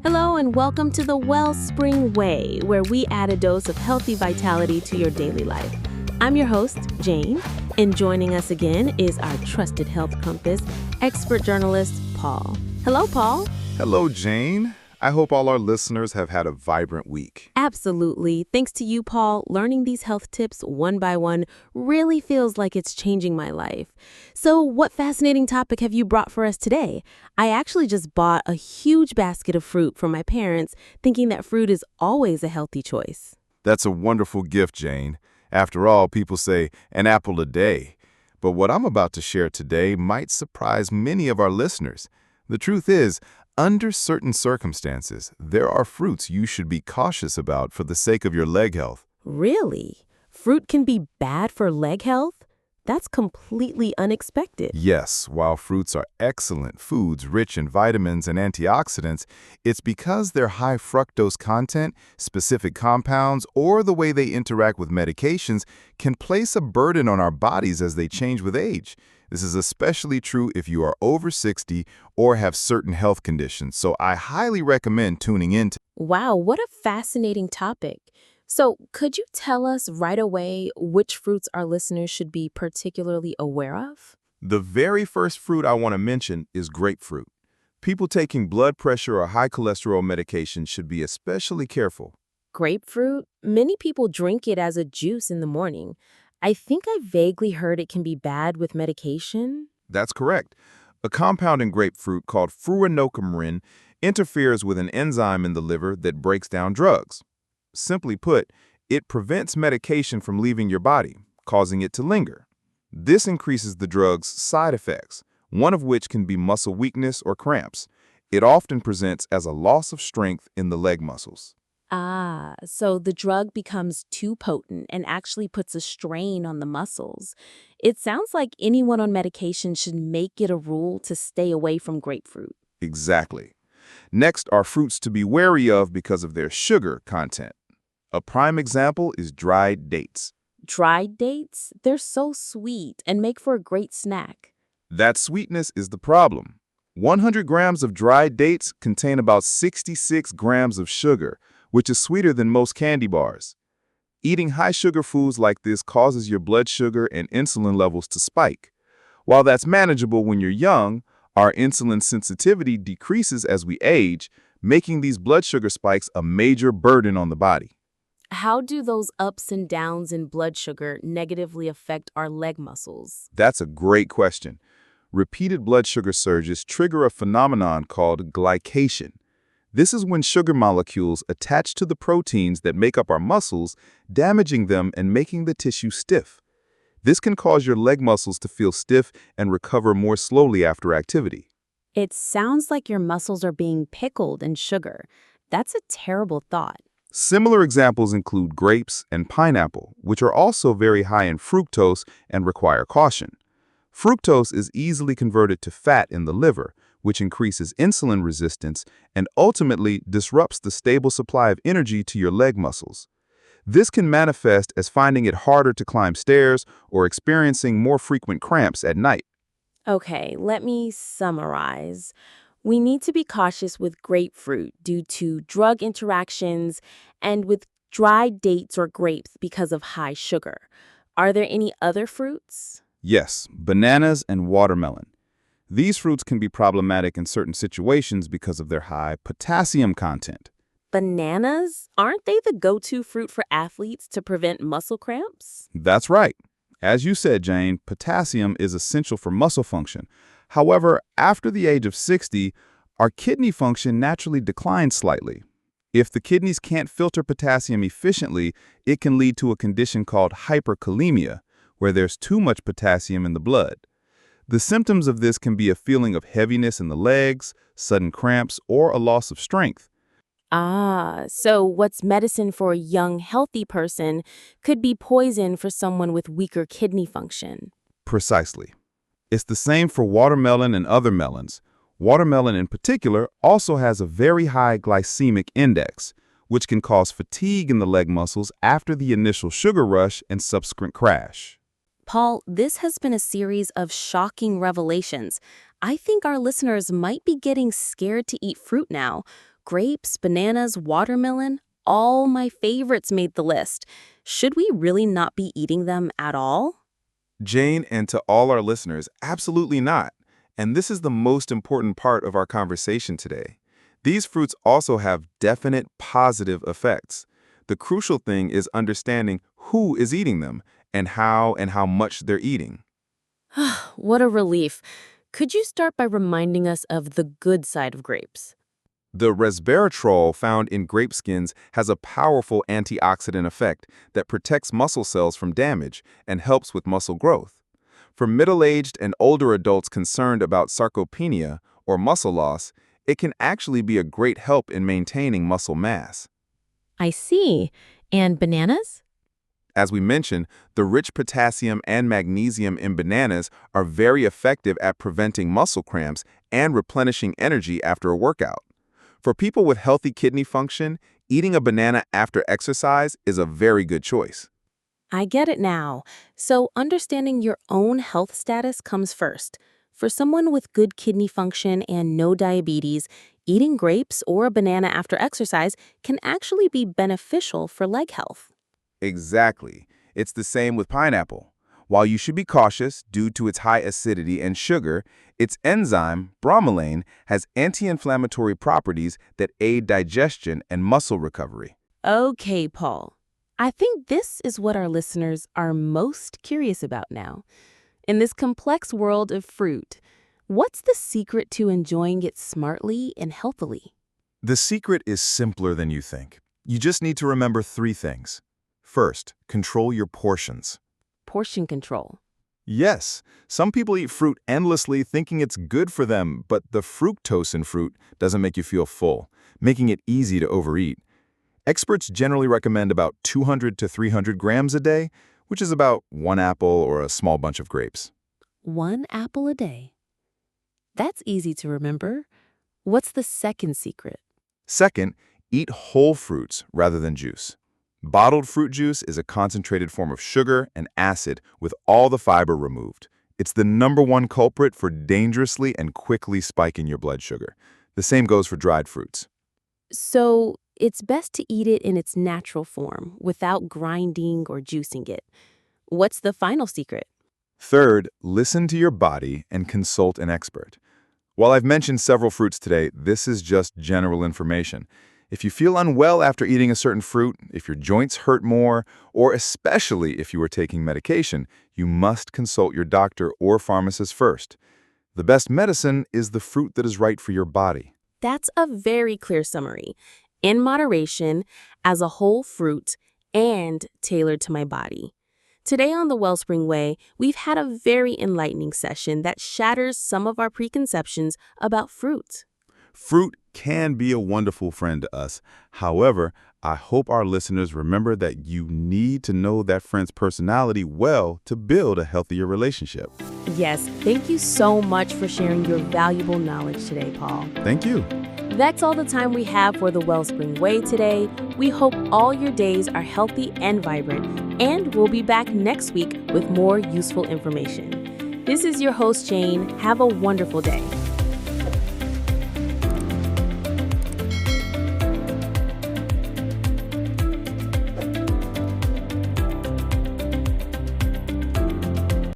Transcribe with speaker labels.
Speaker 1: Hello and welcome to the Wellspring Way, where we add a dose of healthy vitality to your daily life. I'm your host, Jane, and joining us again is our trusted health compass, expert journalist, Paul. Hello, Paul.
Speaker 2: Hello, Jane. I hope all our listeners have had a vibrant week.
Speaker 1: Absolutely. Thanks to you, Paul, learning these health tips one by one really feels like it's changing my life. So what fascinating topic have you brought for us today? I actually just bought a huge basket of fruit for my parents, thinking that fruit is always a healthy choice.
Speaker 2: That's a wonderful gift, Jane. After all, people say an apple a day. But what I'm about to share today might surprise many of our listeners. The truth is, under certain circumstances, there are fruits you should be cautious about for the sake of your leg health.
Speaker 1: Really? Fruit can be bad for leg health? That's completely unexpected.
Speaker 2: Yes, while fruits are excellent foods rich in vitamins and antioxidants, it's because their high fructose content, specific compounds, or the way they interact with medications can place a burden on our bodies as they change with age. This is especially true if you are over 60 or have certain health conditions, so I highly recommend tuning in.
Speaker 1: Wow, what a fascinating topic. So, could you tell us right away which fruits our listeners should be particularly aware of?
Speaker 2: The very first fruit I want to mention is grapefruit. People taking blood pressure or high cholesterol medication should be especially careful.
Speaker 1: Grapefruit? Many people drink it as a juice in the morning. I think I vaguely heard it can be bad with medication.
Speaker 2: That's correct. A compound in grapefruit called fruinocomarin interferes with an enzyme in the liver that breaks down drugs. Simply put, it prevents medication from leaving your body, causing it to linger. This increases the drug's side effects, one of which can be muscle weakness or cramps. It often presents as a loss of strength in the leg muscles.
Speaker 1: Ah, so the drug becomes too potent and actually puts a strain on the muscles. It sounds like anyone on medication should make it a rule to stay away from grapefruit.
Speaker 2: Exactly. Next are fruits to be wary of because of their sugar content. A prime example is dried dates.
Speaker 1: Dried dates? They're so sweet and make for a great snack.
Speaker 2: That sweetness is the problem. 100 grams of dried dates contain about 66 grams of sugar, which is sweeter than most candy bars. Eating high-sugar foods like this causes your blood sugar and insulin levels to spike. While that's manageable when you're young, our insulin sensitivity decreases as we age, making these blood sugar spikes a major burden on the body.
Speaker 1: How do those ups and downs in blood sugar negatively affect our leg muscles?
Speaker 2: That's a great question. Repeated blood sugar surges trigger a phenomenon called glycation. This is when sugar molecules attach to the proteins that make up our muscles, damaging them and making the tissue stiff. This can cause your leg muscles to feel stiff and recover more slowly after activity.
Speaker 1: It sounds like your muscles are being pickled in sugar. That's a terrible thought.
Speaker 2: Similar examples include grapes and pineapple, which are also very high in fructose and require caution. Fructose is easily converted to fat in the liver, which increases insulin resistance and ultimately disrupts the stable supply of energy to your leg muscles. This can manifest as finding it harder to climb stairs or experiencing more frequent cramps at night.
Speaker 1: Okay, let me summarize. We need to be cautious with grapefruit due to drug interactions and with dried dates or grapes because of high sugar. Are there any other fruits?
Speaker 2: Yes, bananas and watermelon. These fruits can be problematic in certain situations because of their high potassium content.
Speaker 1: Bananas? Aren't they the go-to fruit for athletes to prevent muscle cramps?
Speaker 2: That's right. As you said, Jane, potassium is essential for muscle function. However, after the age of 60, our kidney function naturally declines slightly. If the kidneys can't filter potassium efficiently, it can lead to a condition called hyperkalemia, where there's too much potassium in the blood. The symptoms of this can be a feeling of heaviness in the legs, sudden cramps, or a loss of strength.
Speaker 1: Ah, so what's medicine for a young, healthy person could be poison for someone with weaker kidney function.
Speaker 2: Precisely. It's the same for watermelon and other melons. Watermelon in particular also has a very high glycemic index, which can cause fatigue in the leg muscles after the initial sugar rush and subsequent crash.
Speaker 1: Paul, this has been a series of shocking revelations. I think our listeners might be getting scared to eat fruit now. Grapes, bananas, watermelon, all my favorites made the list. Should we really not be eating them at all?
Speaker 2: Jane, and to all our listeners, absolutely not. And this is the most important part of our conversation today. These fruits also have definite positive effects. The crucial thing is understanding who is eating them and how much they're eating.
Speaker 1: What a relief. Could you start by reminding us of the good side of grapes?
Speaker 2: The resveratrol found in grape skins has a powerful antioxidant effect that protects muscle cells from damage and helps with muscle growth. For middle-aged and older adults concerned about sarcopenia or muscle loss, it can actually be a great help in maintaining muscle mass.
Speaker 1: I see. And bananas?
Speaker 2: As we mentioned, the rich potassium and magnesium in bananas are very effective at preventing muscle cramps and replenishing energy after a workout. For people with healthy kidney function, eating a banana after exercise is a very good choice.
Speaker 1: I get it now. So understanding your own health status comes first. For someone with good kidney function and no diabetes, eating grapes or a banana after exercise can actually be beneficial for leg health.
Speaker 2: Exactly. It's the same with pineapple. While you should be cautious due to its high acidity and sugar, its enzyme, bromelain, has anti-inflammatory properties that aid digestion and muscle recovery.
Speaker 1: Okay, Paul. I think this is what our listeners are most curious about now. In this complex world of fruit, what's the secret to enjoying it smartly and healthily?
Speaker 3: The secret is simpler than you think. You just need to remember three things. First, control your portions.
Speaker 1: Portion control.
Speaker 3: Yes, some people eat fruit endlessly thinking it's good for them, but the fructose in fruit doesn't make you feel full, making it easy to overeat. Experts generally recommend about 200 to 300 grams a day, which is about one apple or a small bunch of grapes.
Speaker 1: 1 apple a day. That's easy to remember. What's the second secret?
Speaker 3: Second, eat whole fruits rather than juice. Bottled fruit juice is a concentrated form of sugar and acid with all the fiber removed. It's the #1 culprit for dangerously and quickly spiking your blood sugar. The same goes for dried fruits.
Speaker 1: So it's best to eat it in its natural form without grinding or juicing it. What's the final secret?
Speaker 3: Third, listen to your body and consult an expert. While I've mentioned several fruits today, this is just general information. If you feel unwell after eating a certain fruit, if your joints hurt more, or especially if you are taking medication, you must consult your doctor or pharmacist first. The best medicine is the fruit that is right for your body.
Speaker 1: That's a very clear summary. In moderation, as a whole fruit, and tailored to my body. Today on the Wellspring Way, we've had a very enlightening session that shatters some of our preconceptions about fruit.
Speaker 2: Fruit can be a wonderful friend to us. However, I hope our listeners remember that you need to know that friend's personality well to build a healthier relationship.
Speaker 1: Yes, thank you so much for sharing your valuable knowledge today, Paul.
Speaker 2: Thank you.
Speaker 1: That's all the time we have for the Wellspring Way today. We hope all your days are healthy and vibrant, and we'll be back next week with more useful information. This is your host, Jane. Have a wonderful day.